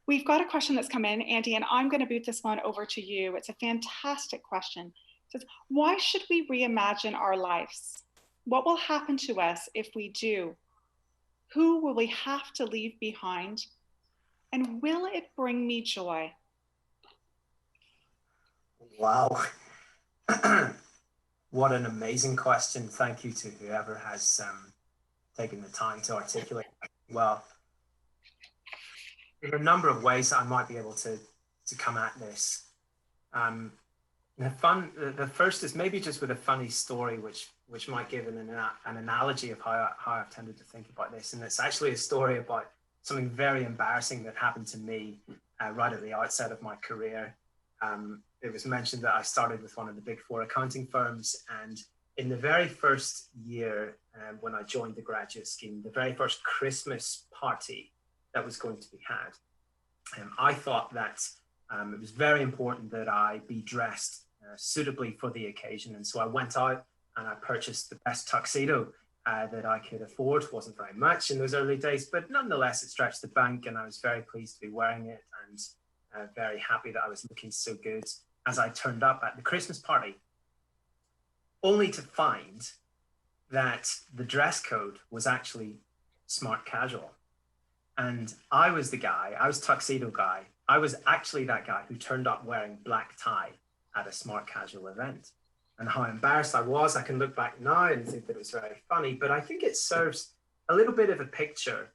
We've got a question that's come in, Andy, and I'm going to boot this one over to you. It's a fantastic question. It says, why should we reimagine our lives? What will happen to us if we do? Who will we have to leave behind? And will it bring me joy? Wow. What an amazing question. Thank you to whoever has taken the time to articulate. Well, there are a number of ways that I might be able to come at this. The first is maybe just with a funny story, which might give an analogy of how I've tended to think about this. And it's actually a story about something very embarrassing that happened to me right at the outset of my career. It was mentioned that I started with one of the big four accounting firms, and in the very first year when I joined the graduate scheme, the very first Christmas party that was going to be had, I thought that it was very important that I be dressed suitably for the occasion. And so I went out and I purchased the best tuxedo that I could afford. It wasn't very much in those early days, but nonetheless, it stretched the bank, and I was very pleased to be wearing it, and very happy that I was looking so good as I turned up at the Christmas party, only to find that the dress code was actually smart casual. And I was the guy, I was tuxedo guy. I was actually that guy who turned up wearing black tie at a smart casual event. And how embarrassed I was, I can look back now and think that it was very funny, but I think it serves a little bit of a picture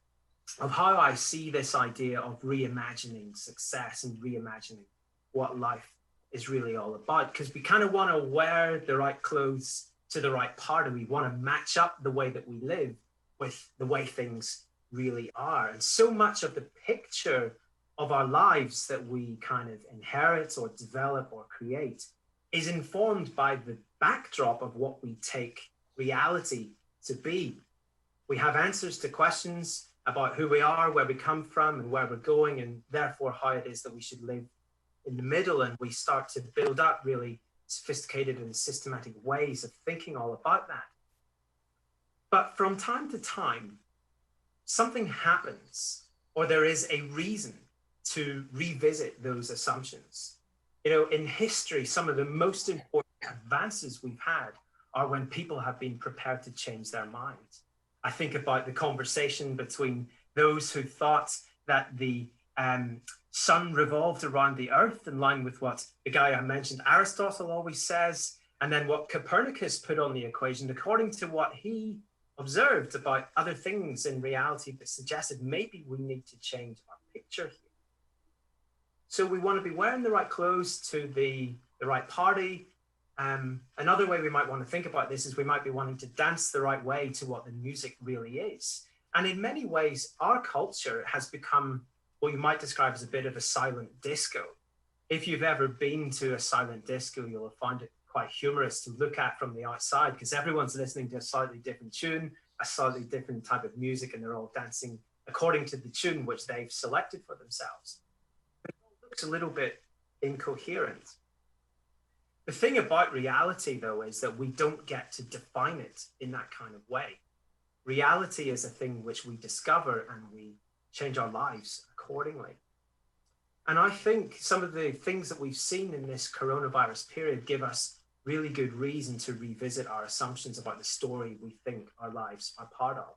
of how I see this idea of reimagining success and reimagining what life is really all about. Because we kind of want to wear the right clothes to the right party. We want to match up the way that we live with the way things really are. And so much of the picture of our lives that we kind of inherit or develop or create is informed by the backdrop of what we take reality to be. We have answers to questions about who we are, where we come from, and where we're going, and therefore how it is that we should live in the middle. And we start to build up really sophisticated and systematic ways of thinking all about that. But from time to time, something happens, or there is a reason to revisit those assumptions. You know, in history, some of the most important advances we've had are when people have been prepared to change their minds. I think about the conversation between those who thought that the sun revolved around the earth, in line with what the guy I mentioned, Aristotle, always says, and then what Copernicus put on the equation, according to what he observed about other things in reality that suggested maybe we need to change our picture here. So we want to be wearing the right clothes to the right party. Another way we might want to think about this is we might be wanting to dance the right way to what the music really is. And in many ways, our culture has become what you might describe as a bit of a silent disco. If you've ever been to a silent disco, you'll find it quite humorous to look at from the outside, because everyone's listening to a slightly different tune, a slightly different type of music, and they're all dancing according to the tune which they've selected for themselves. It all looks a little bit incoherent. The thing about reality, though, is that we don't get to define it in that kind of way. Reality is a thing which we discover, and we change our lives accordingly. And I think some of the things that we've seen in this coronavirus period give us really good reason to revisit our assumptions about the story we think our lives are part of.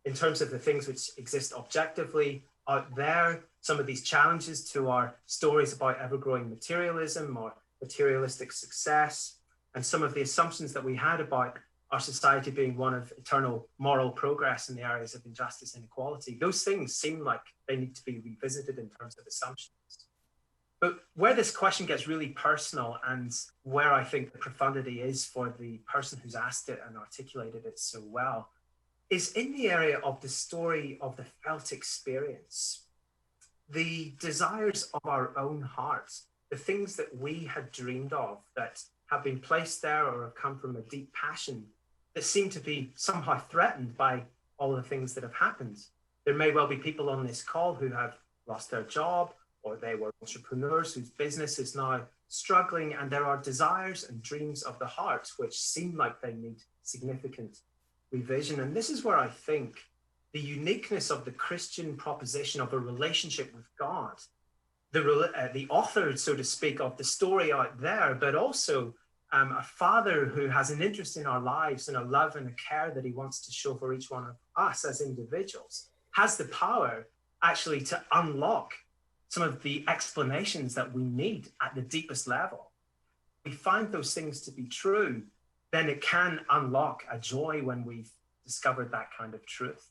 In terms of the things which exist objectively out there, some of these challenges to our stories about ever-growing materialism or materialistic success, and some of the assumptions that we had about our society being one of eternal moral progress in the areas of injustice and inequality, those things seem like they need to be revisited in terms of assumptions. But where this question gets really personal, and where I think the profundity is for the person who's asked it and articulated it so well, is in the area of the story of the felt experience, the desires of our own hearts, the things that we had dreamed of that have been placed there or have come from a deep passion that seem to be somehow threatened by all the things that have happened. There may well be people on this call who have lost their job, or they were entrepreneurs whose business is now struggling, and there are desires and dreams of the heart which seem like they need significant revision. And this is where I think the uniqueness of the Christian proposition of a relationship with God, the author, so to speak, of the story out there, but also a father who has an interest in our lives and a love and a care that he wants to show for each one of us as individuals, has the power actually to unlock some of the explanations that we need at the deepest level. If we find those things to be true, then it can unlock a joy when we've discovered that kind of truth.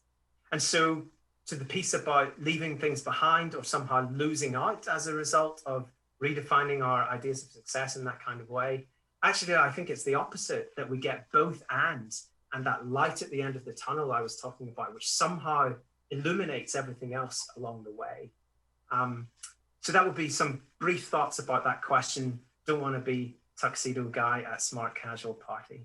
And so to the piece about leaving things behind or somehow losing out as a result of redefining our ideas of success in that kind of way, actually, I think it's the opposite, that we get both and that light at the end of the tunnel I was talking about, which somehow illuminates everything else along the way. So that would be some brief thoughts about that question. Don't want to be tuxedo guy at smart casual party.